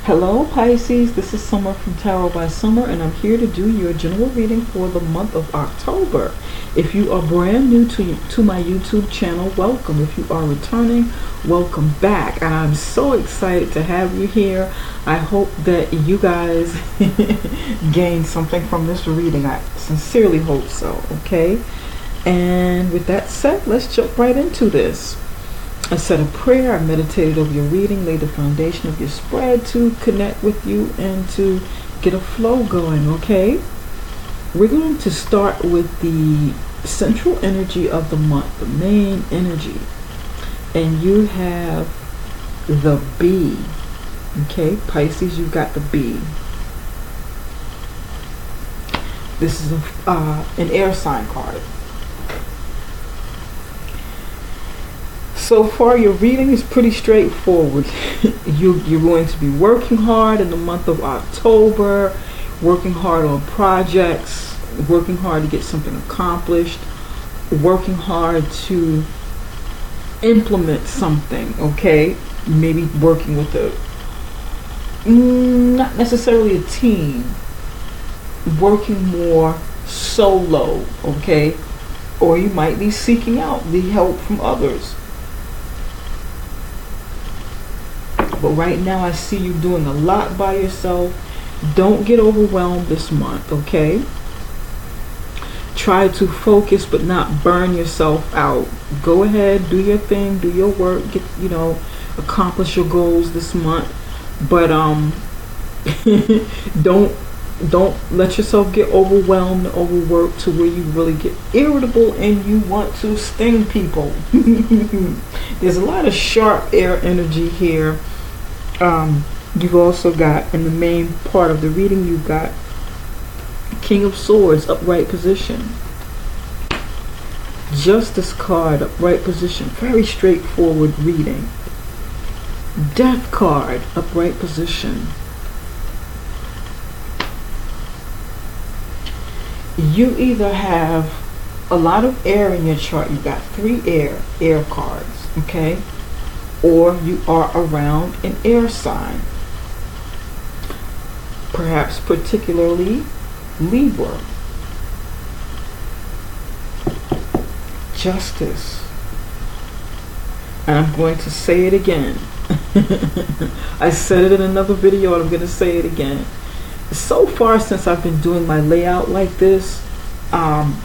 Hello Pisces, this is Summer from Tarot by Summer, and I'm here to do your general reading for the month of October. If you are brand new to my YouTube channel, welcome. If you are returning, welcome back. And I'm so excited to have you here. I hope that you guys gain something from this reading. I sincerely hope so, okay? And with that said, let's jump right into this. I said a prayer, I meditated over your reading, laid the foundation of your spread to connect with you and to get a flow going, okay? We're going to start with the central energy of the month, the main energy. And you have the bee, okay? Pisces, you've got the bee. This is an air sign card. So far, your reading is pretty straightforward. You're going to be working hard in the month of October, working hard on projects, working hard to get something accomplished, working hard to implement something, okay? Maybe working with not necessarily a team, working more solo, okay? Or you might be seeking out the help from others. But right now I see you doing a lot by yourself. Don't get overwhelmed this month, okay? Try to focus but not burn yourself out. Go ahead, do your thing, do your work, accomplish your goals this month. But don't let yourself get overwhelmed and overworked to where you really get irritable and you want to sting people. There's a lot of sharp air energy here. You've also got, in the main part of the reading, you've got King of Swords, upright position. Justice card, upright position. Very straightforward reading. Death card, upright position. You either have a lot of air in your chart. You've got 3 air cards, okay? Or you are around an air sign, perhaps particularly Libra. Justice. And I'm going to say it again. I said it in another video and I'm going to say it again. So far since I've been doing my layout like this, I've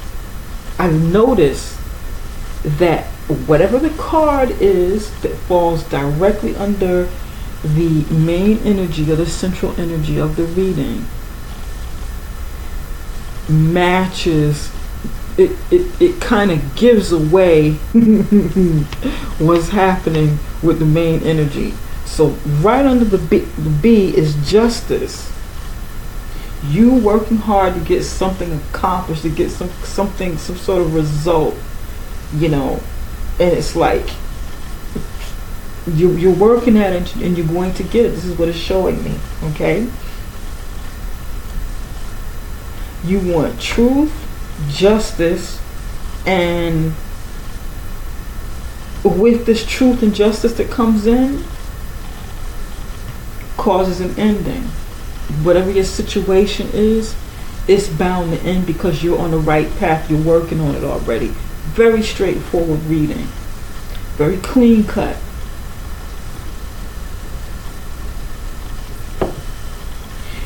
noticed that whatever the card is that falls directly under the main energy or the central energy of the reading matches it kind of gives away what's happening with the main energy. So right under the B is justice. You working hard to get something accomplished, to get some sort of result, and it's like you're working at it and you're going to get it. This is what it's showing me, okay? You want truth, justice, and with this truth and justice that comes in, causes an ending. Whatever your situation is, it's bound to end because you're on the right path. You're working on it already. Very straightforward reading. Very clean cut.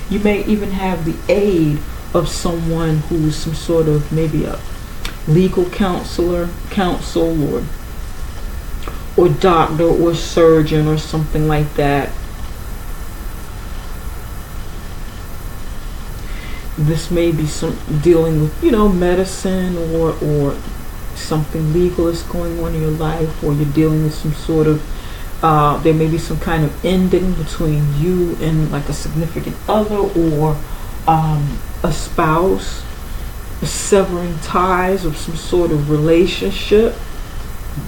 You may even have the aid of someone who's some sort of maybe a legal counsel or doctor or surgeon or something like that. This may be some dealing with, medicine or something legal is going on in your life, or you're dealing with some sort of, there may be some kind of ending between you and like a significant other or a spouse, severing ties of some sort of relationship.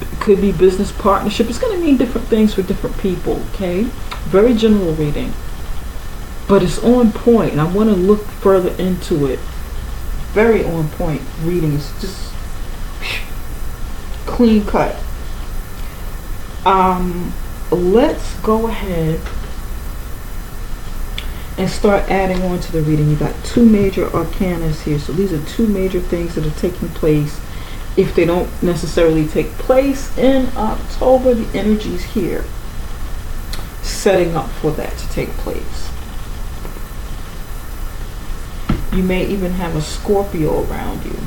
It could be business partnership. It's going to mean different things for different people, okay? Very general reading. But it's on point, and I want to look further into it. Very on point reading. It's just clean cut. Let's go ahead and start adding on to the reading. You got two major arcanas here. So these are two major things that are taking place. If they don't necessarily take place in October, the energy's here, setting up for that to take place. You may even have a Scorpio around you.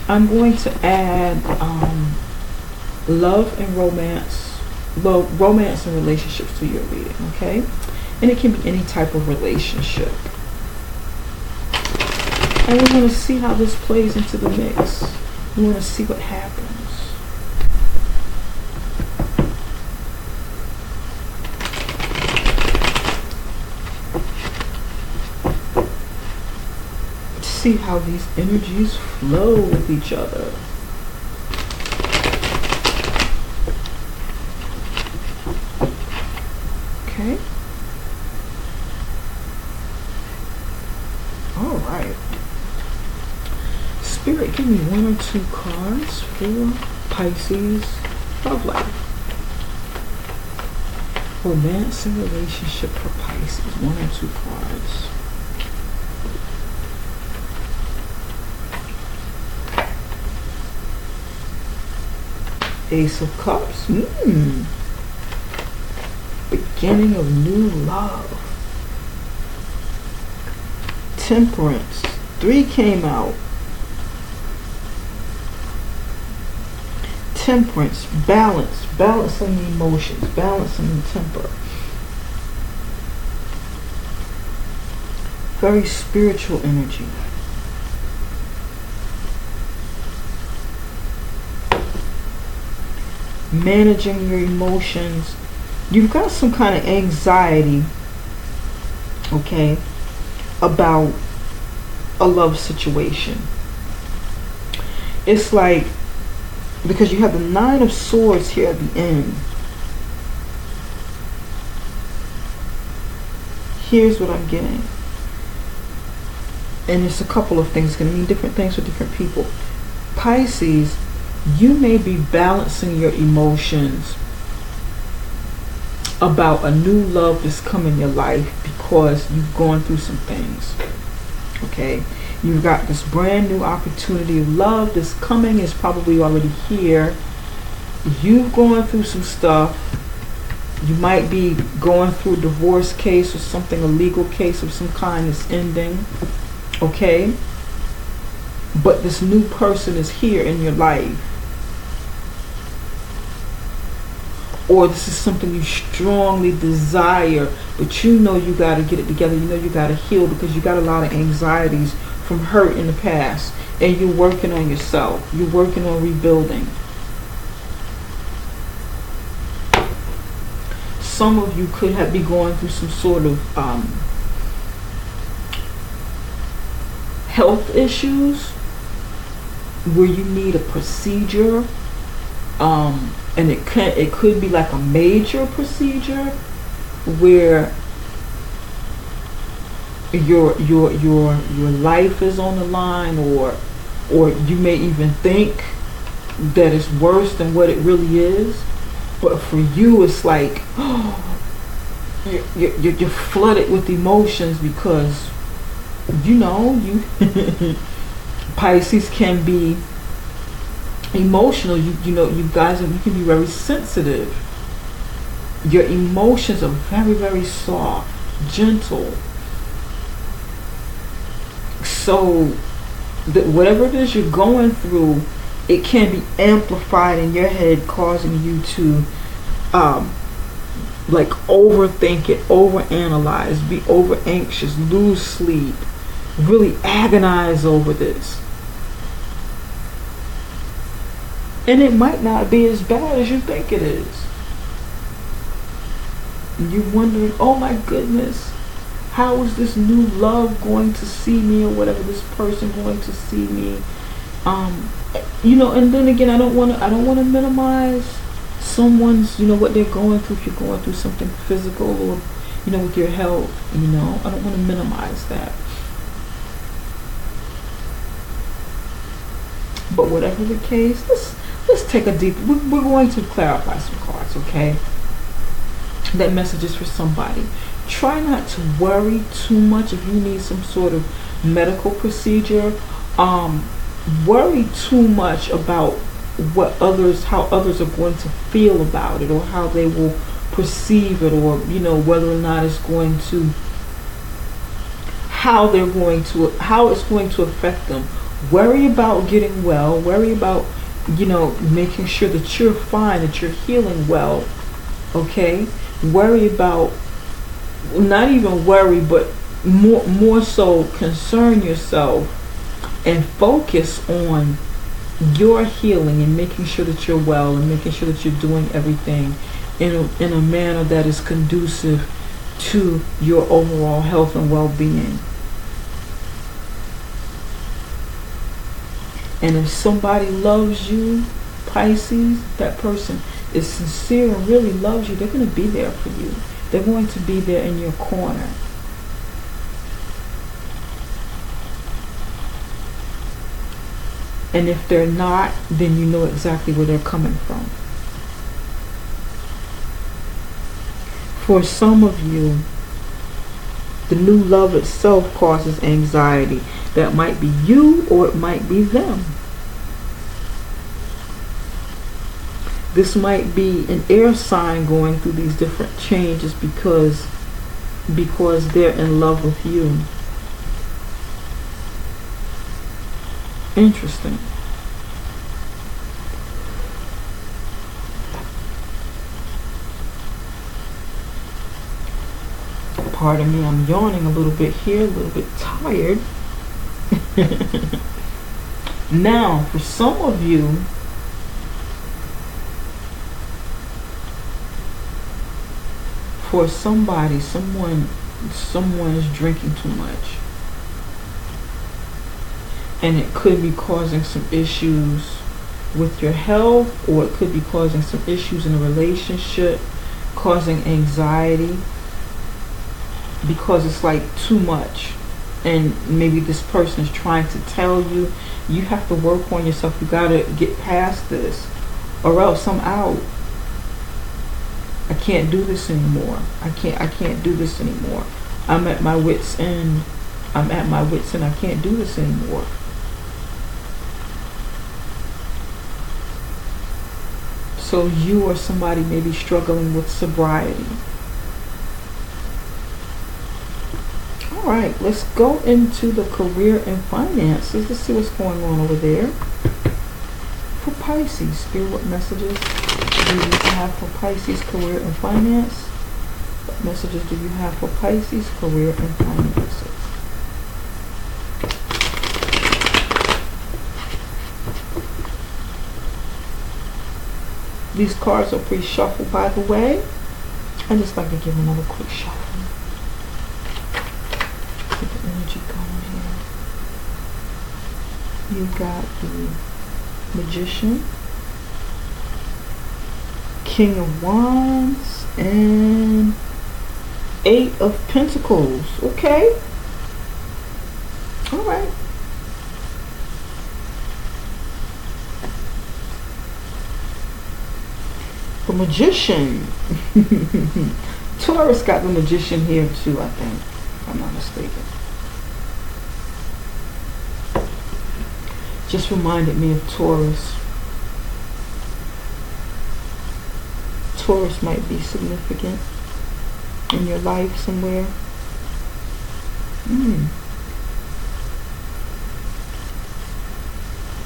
I'm going to add love and romance, well, romance and relationships to your reading, okay? And it can be any type of relationship. And we want to see how this plays into the mix. We want to see what happens. See how these energies flow with each other. Okay. All right. Spirit, give me one or two cards for Pisces love life. Romance and relationship for Pisces. One or two cards. Ace of Cups. Beginning of new love. Temperance. 3 came out. Temperance. Balance. Balancing the emotions. Balancing the temper. Very spiritual energy. Managing your emotions. You've got some kind of anxiety, okay, about a love situation. It's like, because you have the 9 of Swords here at the end. Here's what I'm getting. And it's a couple of things. It's going to mean different things for different people. Pisces, you may be balancing your emotions about a new love that's come in your life because you've gone through some things. Okay? You've got this brand new opportunity of love that's coming. It's probably already here. You've gone through some stuff. You might be going through a divorce case or something, a legal case of some kind that's ending. Okay? But this new person is here in your life. Or this is something you strongly desire, but you know you got to get it together. You know you got to heal because you got a lot of anxieties from hurt in the past. And you're working on yourself. You're working on rebuilding. Some of you could be going through some sort of health issues where you need a procedure. And it could be like a major procedure where your life is on the line, or you may even think that it's worse than what it really is. But for you, it's like you're flooded with emotions because you Pisces can be emotional. You know, you guys, you can be very sensitive. Your emotions are very, very soft, gentle. So whatever it is you're going through, it can be amplified in your head, causing you to like overthink it, overanalyze, be over anxious, lose sleep, really agonize over this. And it might not be as bad as you think it is. You're wondering, oh my goodness, how is this new love going to see me, or whatever, this person going to see me? And then again, I don't want to minimize someone's, what they're going through. If you're going through something physical or, with your health, I don't want to minimize that. But whatever the case, let's take a deep. We're going to clarify some cards, okay? That message is for somebody. Try not to worry too much if you need some sort of medical procedure. Worry too much about how others are going to feel about it, or how they will perceive it, or whether or not it's going to, how it's going to affect them. Worry about getting well. Worry about making sure that you're fine, that you're healing well. Okay? Worry about, not even worry, but more so concern yourself and focus on your healing and making sure that you're well, and making sure that you're doing everything in a manner that is conducive to your overall health and well-being. And if somebody loves you, Pisces, that person is sincere and really loves you, they're going to be there for you. They're going to be there in your corner. And if they're not, then you know exactly where they're coming from. For some of you, the new love itself causes anxiety. That might be you, or it might be them. This might be an air sign going through these different changes because they're in love with you. Interesting. Pardon me, I'm yawning a little bit here, a little bit tired. Now, for some of you, for somebody, someone is drinking too much. And it could be causing some issues with your health, or it could be causing some issues in a relationship, causing anxiety, because it's like too much. And maybe this person is trying to tell you, you have to work on yourself, you gotta get past this, or else I'm out. I can't do this anymore. I can't do this anymore. I'm at my wit's end. I can't do this anymore. So you or somebody may be struggling with sobriety. Alright, let's go into the career and finances. Let's see what's going on over there. For Pisces, Spirit, what messages do you have for Pisces, career and finance? What messages do you have for Pisces, career and finances? These cards are pre-shuffled, by the way. I just like to give another quick shuffle. Get the energy going here. You got the Magician, King of Wands, and Eight of Pentacles. Okay. All right. The Magician. Taurus got the Magician here too, I think, if I'm not mistaken. Just reminded me of Taurus. Taurus might be significant in your life somewhere.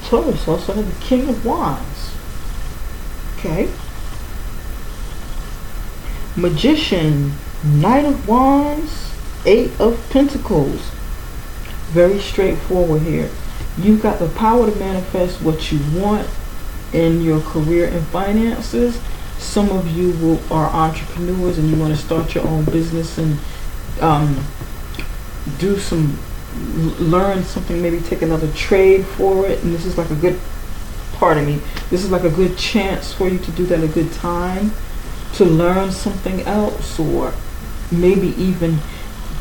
Taurus also has the King of Wands. Okay. Magician, Knight of Wands, Eight of Pentacles. Very straightforward here. You've got the power to manifest what you want in your career and finances. Some of you are entrepreneurs and you want to start your own business and learn something, maybe take another trade for it. And this is like a good, this is like a good chance for you to do that, a good time to learn something else, or maybe even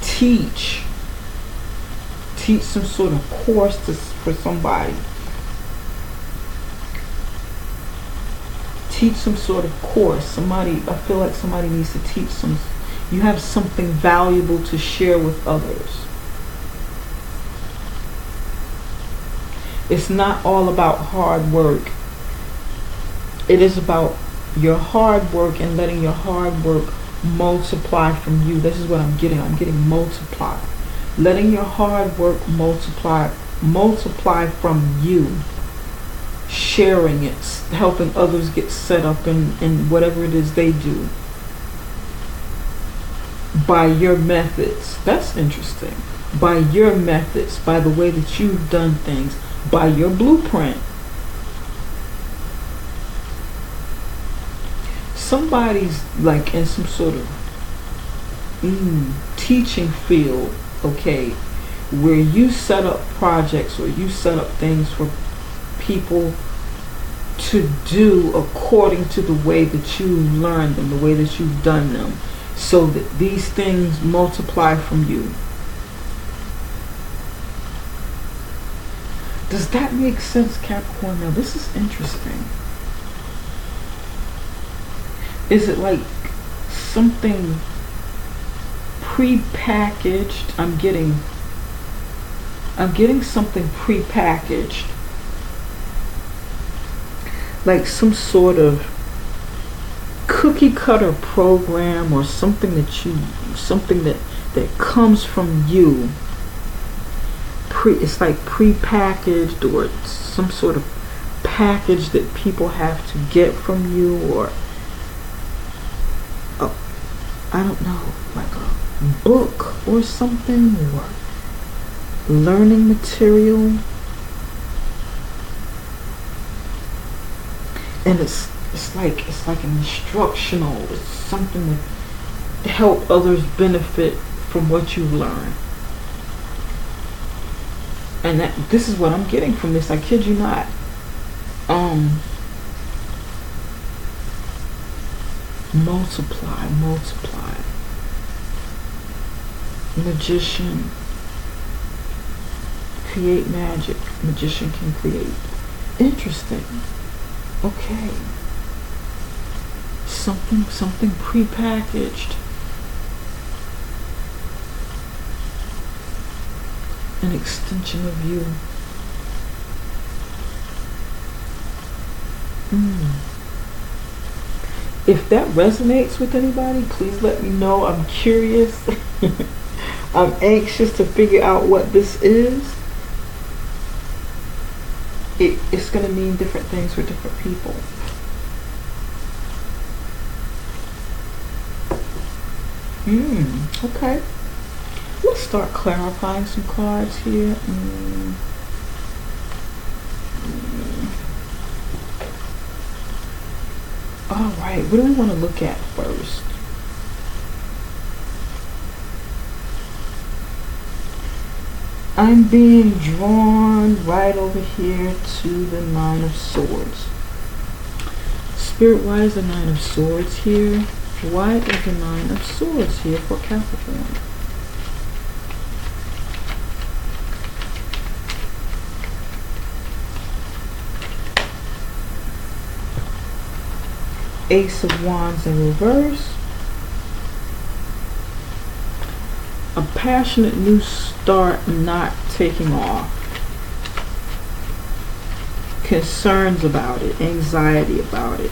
teach some sort of course for somebody. teach some sort of course. Somebody, I feel like somebody needs to teach some, you have something valuable to share with others. It's not all about hard work. It is about your hard work and letting your hard work multiply from you. This is what I'm getting. I'm getting multiply. Letting your hard work multiply from you. Sharing it, helping others get set up in whatever it is they do. By your methods. That's interesting. By your methods, by the way that you've done things, by your blueprint. Somebody's like in some sort of teaching field, okay, where you set up projects or you set up things for people to do according to the way that you learned them, the way that you've done them, so that these things multiply from you. Does that make sense, Capricorn? Now this is interesting. Is it like something pre-packaged? I'm getting something pre-packaged. Like some sort of cookie cutter program or something that comes from you. It's like pre-packaged, or some sort of package that people have to get from you, or I don't know, like a book or something, or learning material. And it's like an instructional. It's something to help others benefit from what you've learned. And this is what I'm getting from this. I kid you not. Multiply. Magician. Create magic. Magician can create. Interesting. Okay. Something pre-packaged. An extension of you. If that resonates with anybody, please let me know. I'm curious. I'm anxious to figure out what this is. It's going to mean different things for different people. Okay. Let's start clarifying some cards here. All right, what do we want to look at first? I'm being drawn right over here to the Nine of Swords. Spirit, why is the Nine of Swords here? Why is the Nine of Swords here for Capricorn? Ace of Wands in reverse. A passionate new start not taking off. Concerns about it. Anxiety about it.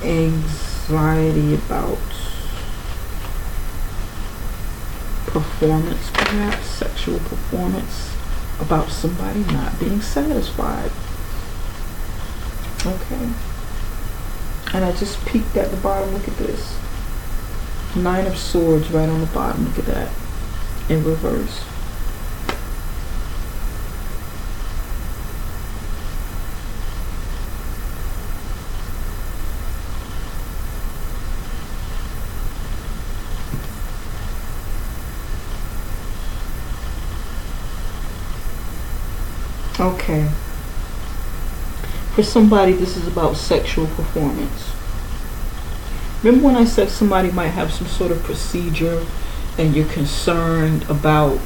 Anxiety about performance, perhaps. Sexual performance. About somebody not being satisfied. Okay. And I just peeked at the bottom. Look at this. Nine of Swords right on the bottom. Look at that. In reverse. Okay. For somebody, this is about sexual performance. Remember when I said somebody might have some sort of procedure and you're concerned about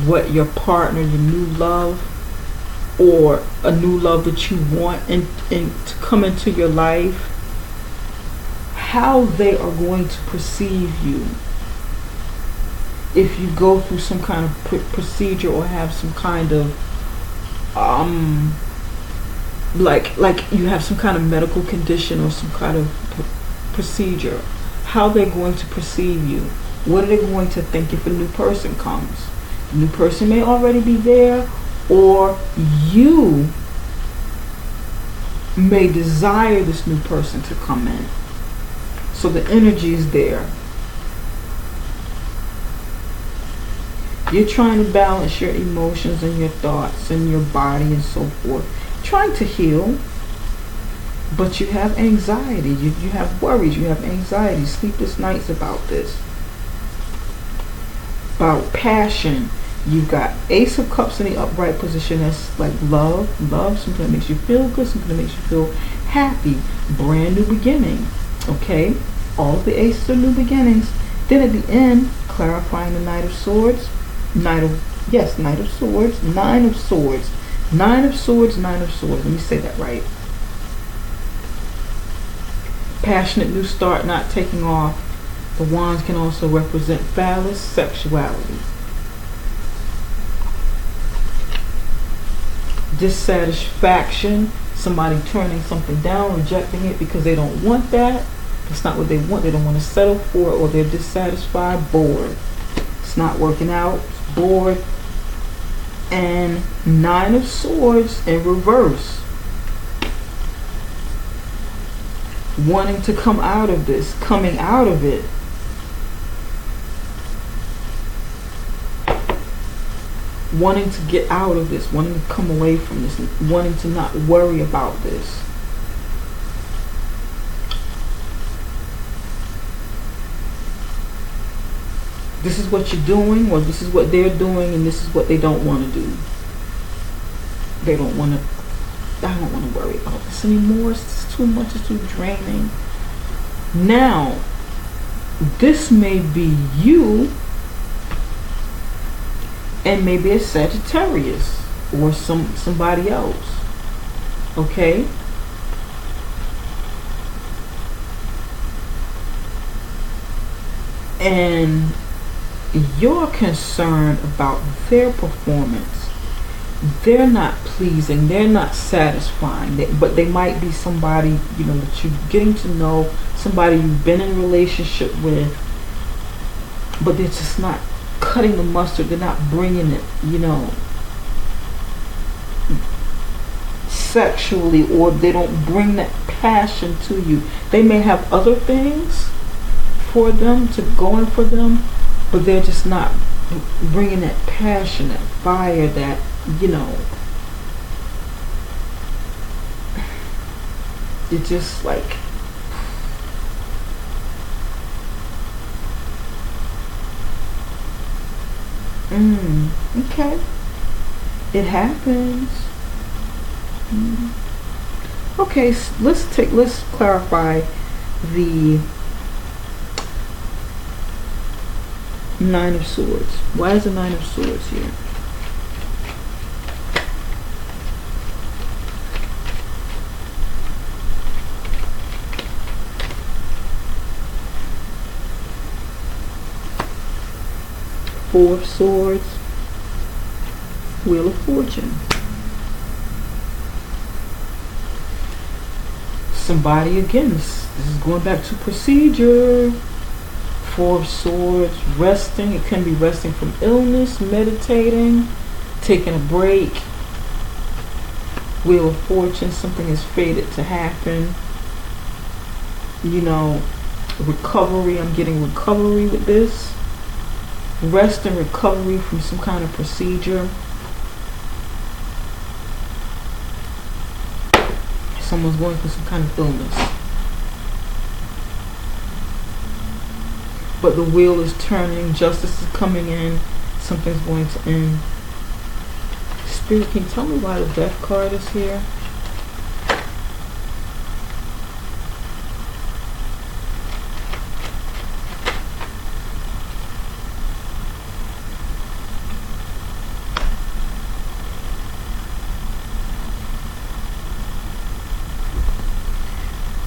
what your partner, your new love, or a new love that you want and to come into your life, how they are going to perceive you if you go through some kind of procedure or have some kind of like you have some kind of medical condition or some kind of procedure, how they're going to perceive you. What are they going to think if a new person comes? The new person may already be there, or you may desire this new person to come in. So the energy is there. You're trying to balance your emotions and your thoughts and your body and so forth. Trying to heal, but you have anxiety. You have worries. You have anxiety, sleepless nights about this. About passion. You've got Ace of Cups in the upright position. That's like love, something that makes you feel good, something that makes you feel happy. Brand new beginning. Okay? All of the aces are new beginnings. Then at the end, clarifying the Knight of Swords. Knight of Swords. Nine of Swords. Nine of Swords, Nine of Swords. Let me say that right. Passionate new start, not taking off. The wands can also represent phallus, sexuality. Dissatisfaction, somebody turning something down, rejecting it because they don't want that. It's not what they want. They don't want to settle for it, or they're dissatisfied, bored. It's not working out, bored. And Nine of Swords in reverse. Wanting to come out of this, coming out of it. Wanting to get out of this, wanting to come away from this, wanting to not worry about this. This is what you're doing, or this is what they're doing, and this is what they don't want to do. They don't want to, I don't want to worry about this anymore. It's too much, it's too draining. Now, this may be you, and maybe a Sagittarius, or somebody else. Okay? And you're concerned about their performance. They're not pleasing, they're not satisfying, but they might be somebody, you know, that you're getting to know, somebody you've been in a relationship with, but they're just not cutting the mustard, they're not bringing it, you know, sexually, or they don't bring that passion to you. They may have other things for them, to go in for them, but they're just not bringing that passion, that fire, that, you know, it's just like, okay, it happens. Okay, so let's clarify the Nine of Swords. Why is the Nine of Swords here? Four of Swords, Wheel of Fortune. Somebody, again, this is going back to procedure. Four of Swords, resting. It can be resting from illness, meditating, taking a break. Wheel of Fortune, something is fated to happen. You know, recovery. I'm getting recovery with this. Rest and recovery from some kind of procedure. Someone's going through some kind of illness. But the wheel is turning, justice is coming in, something's going to end. Spirit, can you tell me why the Death card is here?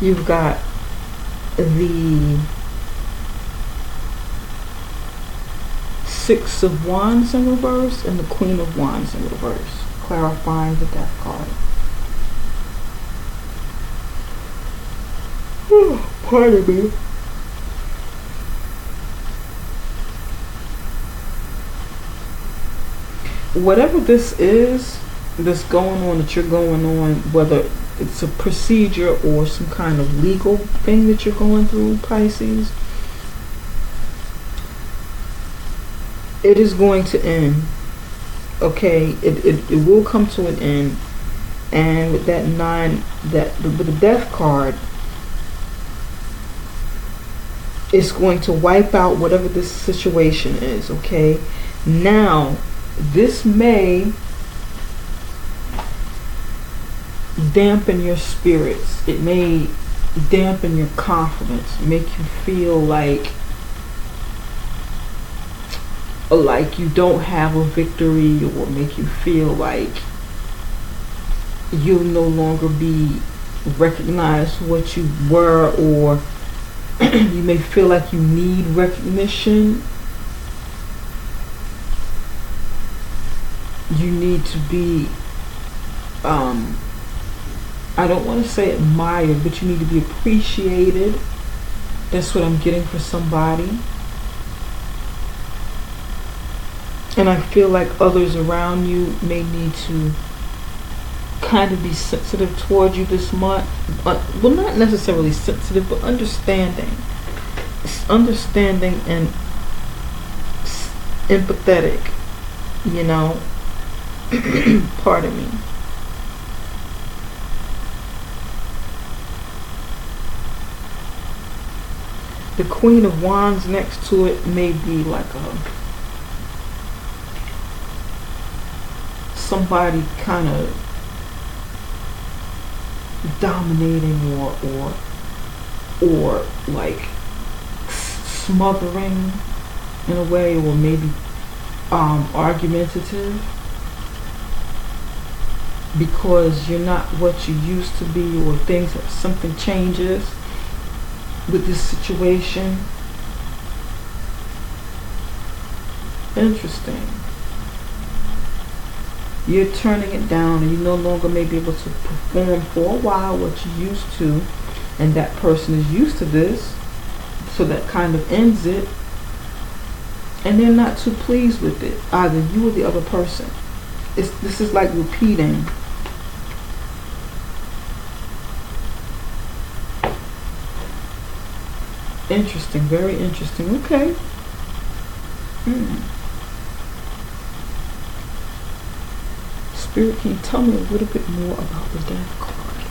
You've got the Six of Wands in reverse and the Queen of Wands in reverse, clarifying the Death card. Pardon me. Whatever this is that's going on, that you're going on, whether it's a procedure or some kind of legal thing that you're going through, Pisces, it is going to end. Okay, it will come to an end. And with that nine, with the Death card, it's going to wipe out whatever this situation is. Okay, now this may dampen your spirits. It may dampen your confidence, make you feel like you don't have a victory, or make you feel like you'll no longer be recognized for what you were, or you may feel like you need recognition. You need to be I don't want to say admired, but you need to be appreciated. That's what I'm getting for somebody. And I feel like others around you may need to kind of be sensitive towards you this month. Well, not necessarily sensitive, but understanding. Understanding and empathetic, you know. Pardon me. The Queen of Wands next to it may be like somebody kind of dominating or like smothering in a way, or maybe argumentative, because you're not what you used to be, or something changes with this situation. Interesting. You're turning it down, and you no longer may be able to perform for a while what you used to, and that person is used to this, so that kind of ends it, and they're not too pleased with it, either you or the other person. This is like repeating. Interesting, very interesting. Okay. Spirit, can you tell me a little bit more about the Death card?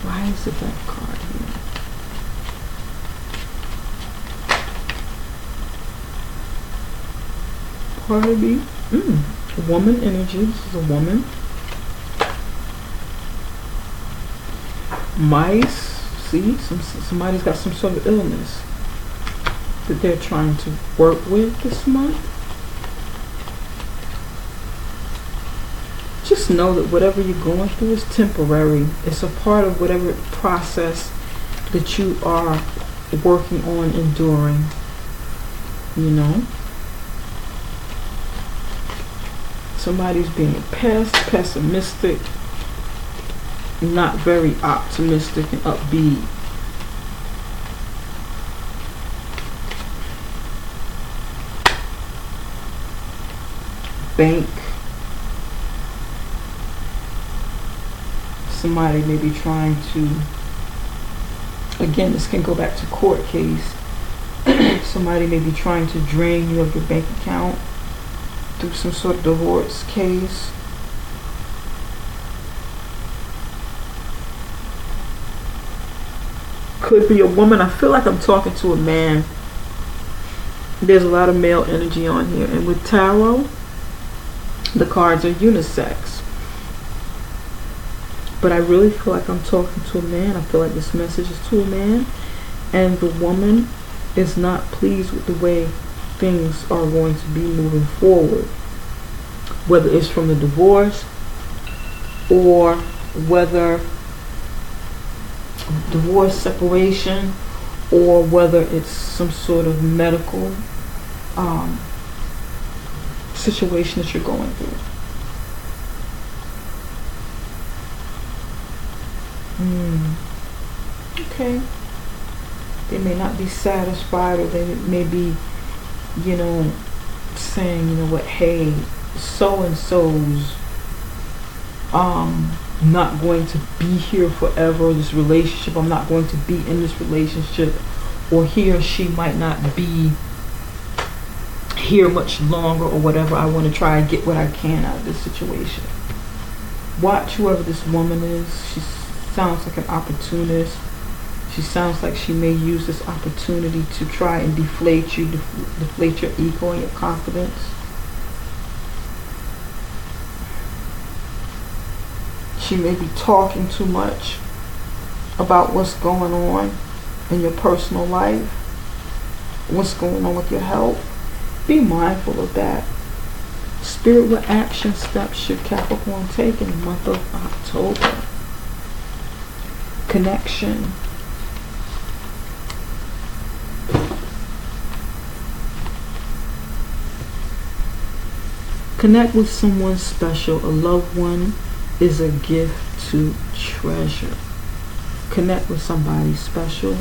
Why is the Death card here? Pardon me. Woman energy. This is a woman. Mice. See, somebody's got some sort of illness that they're trying to work with this month. Just know that whatever you're going through is temporary. It's a part of whatever process that you are working on enduring, you know. Somebody's being pessimistic, not very optimistic and upbeat. Bank. Somebody may be trying to, again, this can go back to court case. Somebody may be trying to drain you of your bank account through some sort of divorce case. Could be a woman. I feel like I'm talking to a man. There's a lot of male energy on here. And with tarot, the cards are unisex. But I really feel like I'm talking to a man. I feel like this message is to a man. And the woman is not pleased with the way things are going to be moving forward. Whether it's from the divorce, or whether divorce, separation, or whether it's some sort of medical situation that you're going through. Okay. They may not be satisfied, or they may be, saying, what, hey, so and so's not going to be here forever, this relationship, I'm not going to be in this relationship, or he or she might not be here much longer, or whatever. I want to try and get what I can out of this situation. Watch whoever this woman is. She sounds like an opportunist. She sounds like she may use this opportunity to try and deflate you, deflate your ego and your confidence. She may be talking too much about what's going on in your personal life, what's going on with your health. Be mindful of that. Spirit, what action steps should Capricorn take in the month of October? Connection. Connect with someone special. A loved one is a gift to treasure. Connect with somebody special.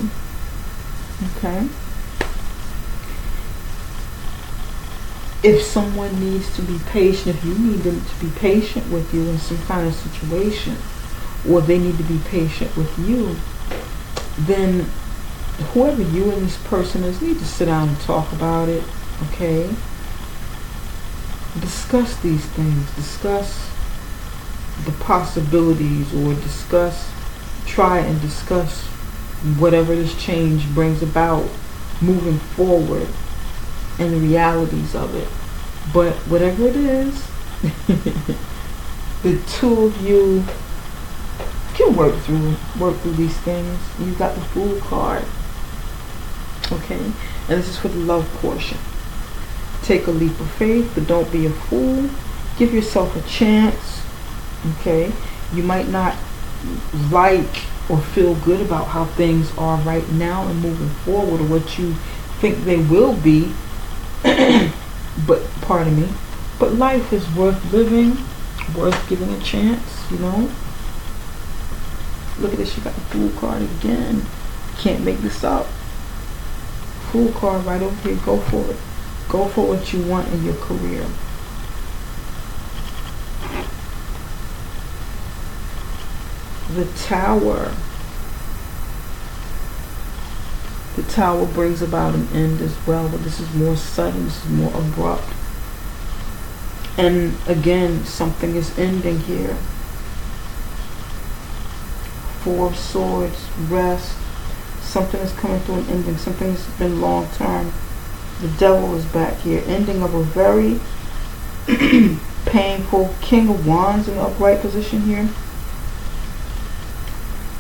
Okay? If someone needs to be patient, if you need them to be patient with you in some kind of situation, or they need to be patient with you, then whoever you and this person is need to sit down and talk about it. Okay? Discuss these things. Discuss the possibilities, or try and discuss whatever this change brings about moving forward and the realities of it. But whatever it is, the two of you can work through these things. You got the Fool card. Okay? And this is for the love portion. Take a leap of faith, but don't be a fool. Give yourself a chance. Okay? You might not like or feel good about how things are right now and moving forward, or what you think they will be. But life is worth living, worth giving a chance. Look at this, you got the Fool card again. Can't make this up. Fool card right over here. Go for it. Go for what you want in your career. The Tower. The Tower brings about an end as well, but this is more sudden, this is more abrupt. And again, something is ending here. Four of Swords, rest. Something is coming to an ending. Something has been long term. The Devil is back here. Ending of a very painful King of Wands in the upright position here.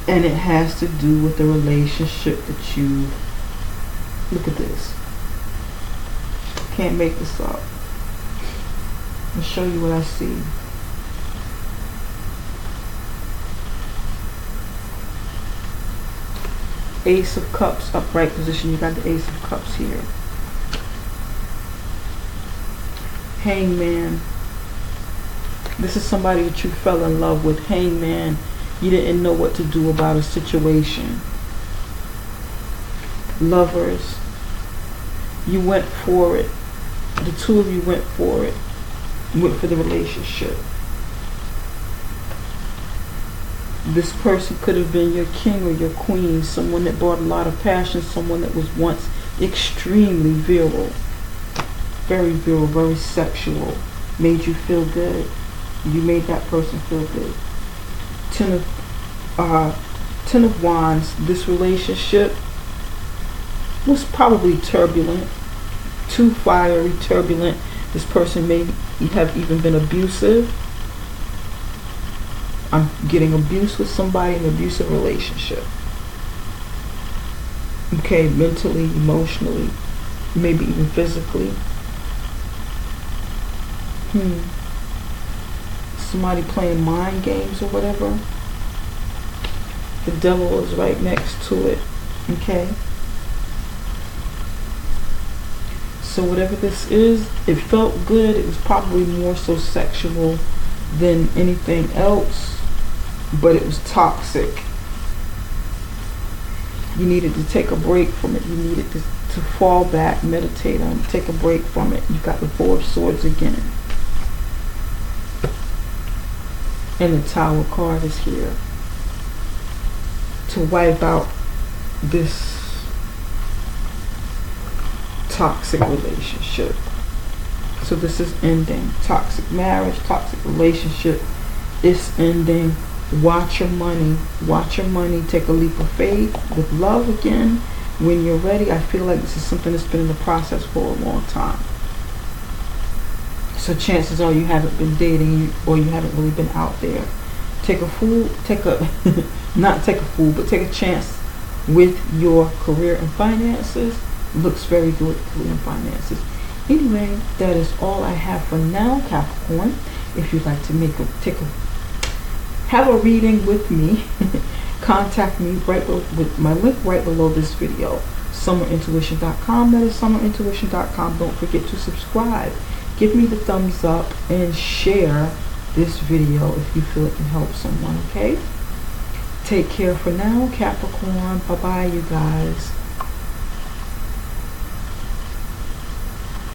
And it has to do with the relationship that you... Look at this. Can't make this up. I'll show you what I see. Ace of Cups, upright position. You got the Ace of Cups here. Hangman. This is somebody that you fell in love with. Hangman. You didn't know what to do about a situation. Lovers. You went for it. The two of you went for it. Went for the relationship. This person could have been your king or your queen. Someone that brought a lot of passion. Someone that was once extremely virile. Very virile, very sexual. Made you feel good. You made that person feel good. Ten of Wands. This relationship was probably turbulent. Too fiery, turbulent. This person may have even been abusive. I'm getting abuse with somebody in an abusive relationship. Okay, mentally, emotionally, maybe even physically. somebody playing mind games or whatever. The devil is right next to it. Okay. So whatever this is, it felt good. It was probably more so sexual than anything else, but it was toxic. You needed to take a break from it. You needed to fall back, meditate on it, take a break from it. You got the Four of Swords again. And the Tower card is here to wipe out this toxic relationship. So this is ending. Toxic marriage, toxic relationship. It's ending. Watch your money. Watch your money. Take a leap of faith with love again. When you're ready, I feel like this is something that's been in the process for a long time. So chances are you haven't been dating, or you haven't really been out there. Take a fool, not take a fool, but take a chance with your career and finances. Looks very good, career and finances. Anyway, that is all I have for now, Capricorn. If you'd like to have a reading with me, contact me with my link right below this video, summerintuition.com. That is summerintuition.com. Don't forget to subscribe. Give me the thumbs up and share this video if you feel it can help someone, okay? Take care for now, Capricorn. Bye-bye, you guys.